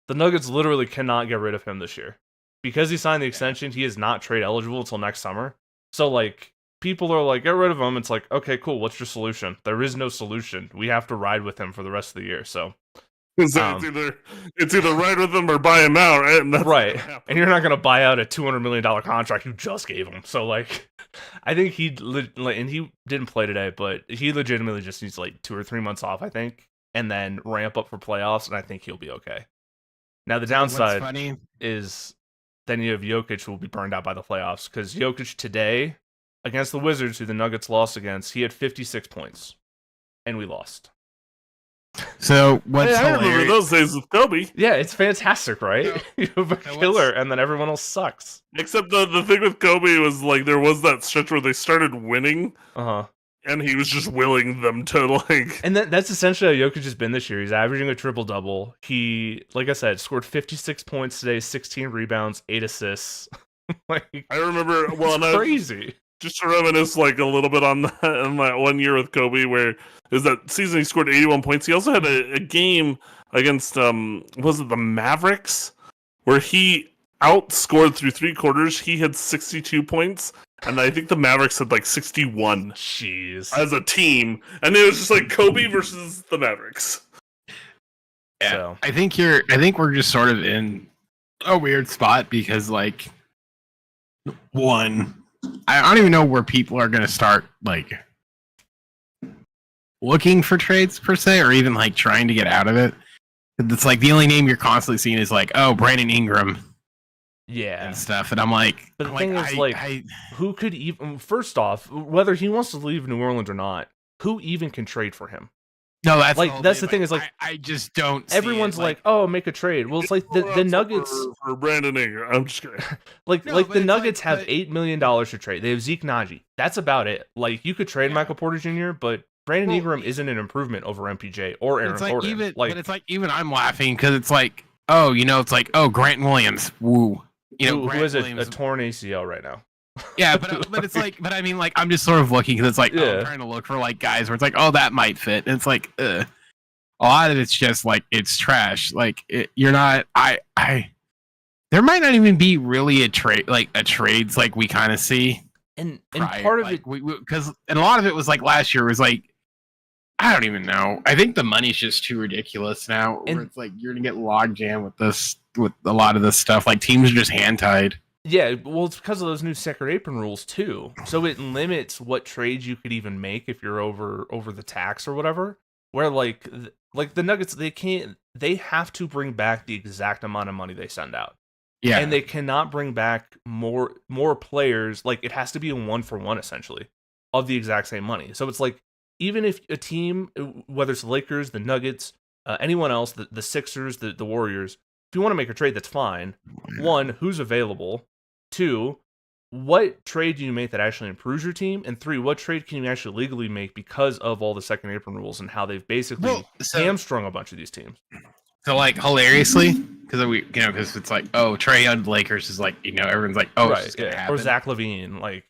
the Nuggets literally cannot get rid of him this year. Because he signed the extension, he is not trade eligible until next summer. So, like, people are like, get rid of him. It's like, okay, cool. What's your solution? There is no solution. We have to ride with him for the rest of the year. So, it's either ride with him or buy him out, right? And right. And you're not going to buy out a $200 million contract you just gave him. So, like, I think and he didn't play today, but he legitimately just needs like 2 or 3 months off, I think, and then ramp up for playoffs, and I think he'll be okay. Now, the downside is then you have Jokic, who will be burned out by the playoffs, because Jokic today, against the Wizards, who the Nuggets lost against, he had 56 points, and we lost. So what's I remember those days with Kobe. Yeah, it's fantastic, right? Yeah. You have a killer, and then everyone else sucks. Except the thing with Kobe was, like, there was that stretch where they started winning. And he was just willing them to, like... And that's essentially how Jokic has been this year. He's averaging a triple-double. He, like I said, scored 56 points today, 16 rebounds, 8 assists. Like, I remember... Well, it's crazy. Just to reminisce, like, a little bit on that 1 year with Kobe, where it was that season he scored 81 points. He also had a game against, was it the Mavericks? Where he outscored through 3 quarters. He had 62 points. And I think the Mavericks had like 61. Jeez. As a team. And it was just like Kobe versus the Mavericks. Yeah. So. I think we're just sort of in a weird spot because, like, one, I don't even know where people are gonna start like looking for trades per se, or even like trying to get out of it. It's like the only name you're constantly seeing is like, oh, Brandon Ingram. Yeah, and stuff, and I'm like, but the thing is, like, who could even? First off, whether he wants to leave New Orleans or not, who even can trade for him? No, that's like that's the thing is like I just don't. Everyone's like, oh, make a trade. Well, it's like the Nuggets for Brandon Ingram. I'm just kidding. the Nuggets have $8 million to trade. They have Zeke Naji. That's about it. Like you could trade Michael Porter Jr., but Brandon Ingram isn't an improvement over MPJ or Aaron Gordon. But it's like even I'm laughing because it's like, oh, it's like, oh, Grant Williams, woo, who has a torn ACL right now. Yeah, but it's like, but I mean, like, I'm just sort of looking because it's like, I'm trying to look for like guys where it's like, oh, that might fit, and it's like, a lot of it's just like it's trash. Like you're not, there might not even be really a trades like we kind of see, and part of it because and a lot of it was like last year was like, I don't even know. I think the money's just too ridiculous now. Where it's like you're gonna get log jam with a lot of this stuff. Like teams are just hand tied. Yeah, well, it's because of those new second apron rules too. So it limits what trades you could even make if you're over the tax or whatever. Where like the Nuggets, they have to bring back the exact amount of money they send out. Yeah, and they cannot bring back more players. Like it has to be a 1-for-1 essentially of the exact same money. So it's like even if a team, whether it's the Lakers, the Nuggets, anyone else, the Sixers, the Warriors, if you want to make a trade, that's fine. One, who's available? Two, what trade do you make that actually improves your team? And three, what trade can you actually legally make because of all the second apron rules and how they've basically hamstrung a bunch of these teams? So, like, hilariously, because it's like, oh, Trae Young Lakers is like, everyone's like, oh, it's just gonna happen. Or Zach LaVine, like.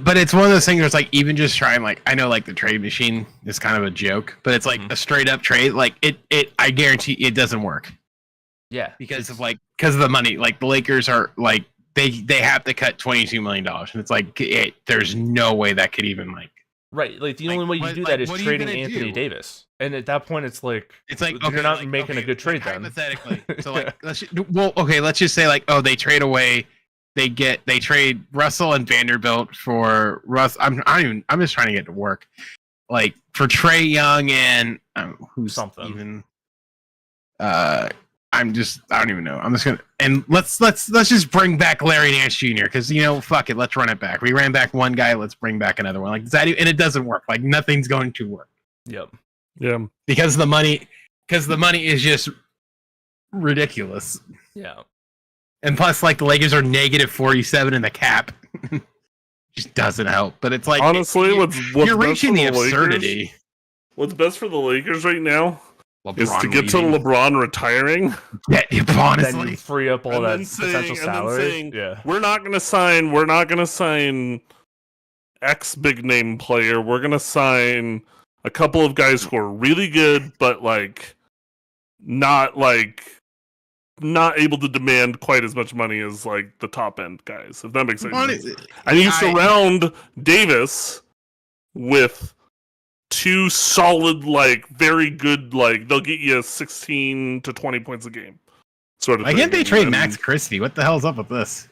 But it's one of those things where it's like, even just trying, like, I know, like, the trade machine is kind of a joke, but it's like a straight up trade. Like, I guarantee it doesn't work. Yeah, because of the money. Like the Lakers are like they have to cut $22 million, and it's like there's no way that could even right. Like the only way you do that is trading Anthony Davis, and at that point it's like you're not making a good trade then. Hypothetically, so like let's just say like they trade away, they trade Russell and Vanderbilt for Russ. I'm just trying to get to work, like for Trae Young and who's something even. I don't even know. I'm just gonna let's just bring back Larry Nance Jr. because fuck it, let's run it back. We ran back one guy, let's bring back another one. Like and it doesn't work. Like nothing's going to work. Yep. Yeah. Because the money is just ridiculous. Yeah. And plus, like the Lakers are negative 47 in the cap. Just doesn't help. But it's like honestly, what's you're reaching the absurdity. Lakers, what's best for the Lakers right now? LeBron is to get to LeBron retiring. Yeah, honestly. Then you free up all that potential salary. Yeah. We're not gonna sign X big name player. We're gonna sign a couple of guys who are really good, but not able to demand quite as much money as like the top end guys, if that makes sense. And you surround Davis with two solid, very good, they'll get you 16 to 20 points a game. Sort of. Why can't they trade Max Christie? What the hell's up with this?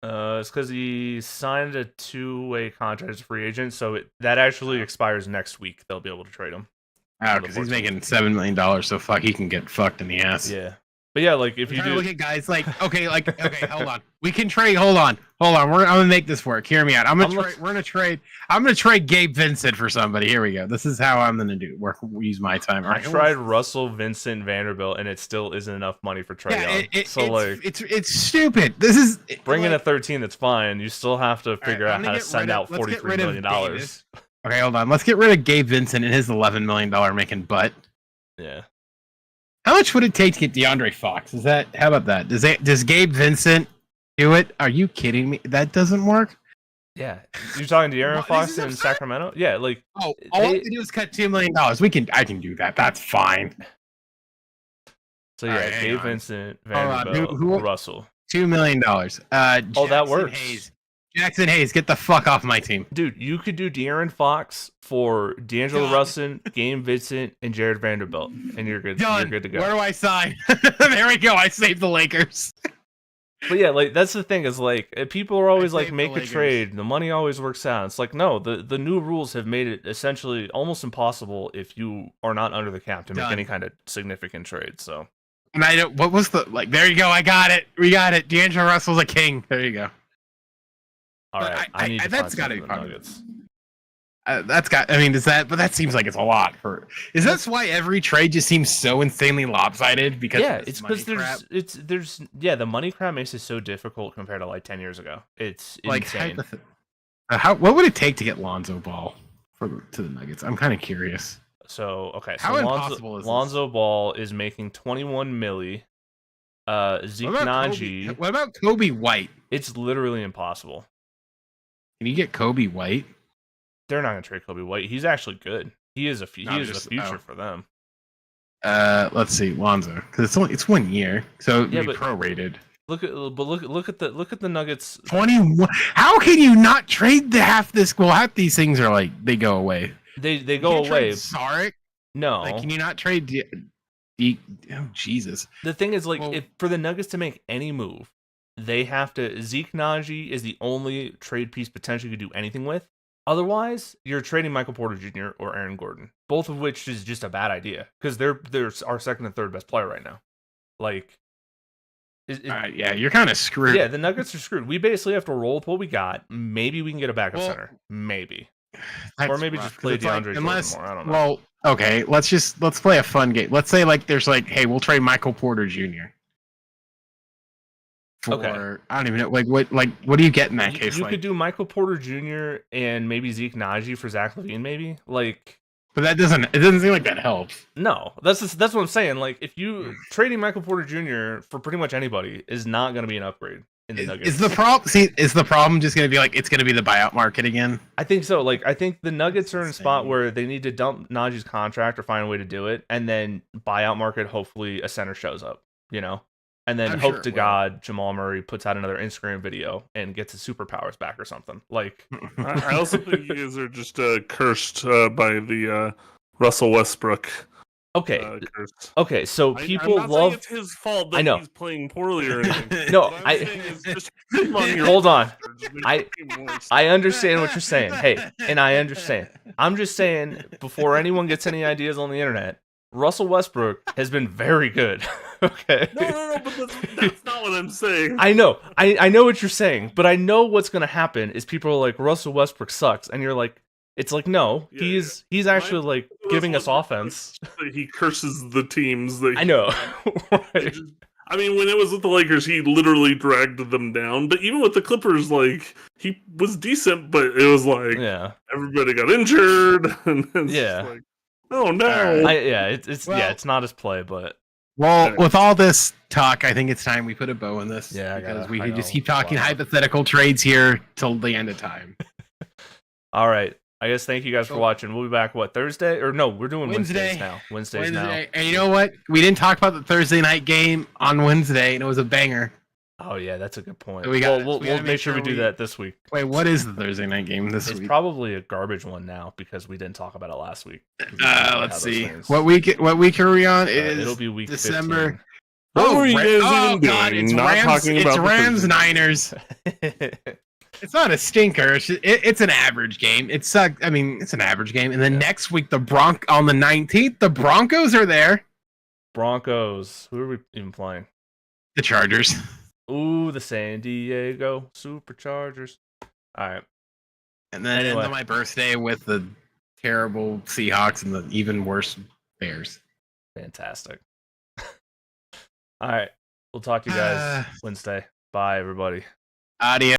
It's because he signed a 2-way contract as a free agent, so that actually expires next week. They'll be able to trade him. Oh, because he's making $7 million, so he can get fucked in the ass. Yeah. But yeah, like if you do look at guys okay, hold on. We can trade. Hold on. I'm gonna make this work. Hear me out. I'm gonna trade Gabe Vincent for somebody. Here we go. This is how I'm gonna do. Use my time. I tried Russell, Vincent, Vanderbilt, and it still isn't enough money for Trae Young. It's stupid. This is bring in a 13. That's fine. You still have to figure out how to send out $43 million. Okay, hold on. Let's get rid of Gabe Vincent and his $11 million making butt. Yeah. How much would it take to get DeAndre Fox? How about that? Does Gabe Vincent do it? Are you kidding me? That doesn't work? Yeah. You're talking to De'Aaron Fox in Sacramento? Yeah, all I have to do is cut $2 million. I can do that. That's fine. So yeah, Gabe Vincent, Vanderbilt, Russell. $2 million. That works. Jackson Hayes, get the fuck off my team. Dude, you could do De'Aaron Fox for D'Angelo Russell, Gabe Vincent, and Jared Vanderbilt, and you're good. Done. You're good to go. Where do I sign? There we go. I saved the Lakers. But yeah, that's the thing is people are always make a trade. The money always works out. It's no, the new rules have made it essentially almost impossible if you are not under the cap to make any kind of significant trade. So. And what was there you go. I got it. We got it. D'Angelo Russell's a king. There you go. All right, I need to that's got to be Nuggets. That's got. I mean, but that seems like it's a lot for. Is that why every trade just seems so insanely lopsided? Because it's because there's the money crap makes it so difficult compared to like 10 years ago. It's like insane. What would it take to get Lonzo Ball to the Nuggets? I'm kind of curious. So how impossible is Lonzo Ball is making 21 milli. Zeke Naji. What about Kobe White? It's literally impossible. Can you get Kobe White? They're not gonna trade Kobe White. He's actually good. He is the future for them. Let's see, Lonzo, because it's 1 year, so it'd be prorated. Look at the Nuggets. 21. How can you not trade half these things are like they go away. They go away. Sarek? No. Like, can you not trade? Oh Jesus. The thing is, like, if for the Nuggets to make any move, they have to. Zeke Naji is the only trade piece potentially you could do anything with. Otherwise, you're trading Michael Porter Jr. or Aaron Gordon, both of which is just a bad idea because they're our second and third best player right now. Like, yeah, you're kind of screwed. Yeah, the Nuggets are screwed. We basically have to roll with what we got. Maybe we can get a backup center, maybe, or maybe just play DeAndre Jordan more. I don't know. Well, okay, let's play a fun game. Let's say hey, we'll trade Michael Porter Jr. For I don't even know what do you get in that case? You could do Michael Porter Jr. and maybe Zeke Naji for Zach LaVine, maybe But it doesn't seem like that helps. No, that's what I'm saying. Like, if you trading Michael Porter Jr. for pretty much anybody is not going to be an upgrade in the Nuggets. Is the problem just going to be like it's going to be the buyout market again? I think so. Like, I think the Nuggets are in a spot where they need to dump Naji's contract or find a way to do it, and then buyout market. Hopefully, a center shows up. And then hope to God Jamal Murray puts out another Instagram video and gets his superpowers back or something. Like, I also think you guys are just cursed by the Russell Westbrook. Okay. Okay. So people I'm not love. Saying it's his fault that he's playing poorly or anything. No, hold on. I understand what you're saying. Hey, and I understand. I'm just saying before anyone gets any ideas on the internet, Russell Westbrook has been very good. Okay. No, but that's not what I'm saying. I know. I know what you're saying, but I know what's going to happen is people are like, Russell Westbrook sucks. And you're like, it's like, no, he's actually like giving us offense. He curses the teams. That I know. Right. I mean, when it was with the Lakers, he literally dragged them down. But even with the Clippers, like, he was decent, but it was like, everybody got injured. And it's like, oh no. It's not his play, but. Well, with all this talk, I think it's time we put a bow in this. Yeah, because we can just keep talking hypothetical trades here till the end of time. All right. I guess thank you guys for watching. We'll be back, Thursday? Or no, we're doing Wednesdays now. Wednesdays now. And you know what? We didn't talk about the Thursday night game on Wednesday, and it was a banger. Oh, yeah, that's a good point. So we'll make sure we do that this week. Wait, what is the Thursday night game this week? It's probably a garbage one now because we didn't talk about it last week. Let's see. What week are we on? It'll be week December. 15. What were you guys even doing? God, it's Rams Niners. It's not a stinker. It's an average game. It's an average game. And then next week, on the 19th, the Broncos are there. Broncos. Who are we even playing? The Chargers. Ooh, the San Diego Superchargers. All right. And then end of my birthday with the terrible Seahawks and the even worse Bears. Fantastic. All right. We'll talk to you guys Wednesday. Bye, everybody. Adios.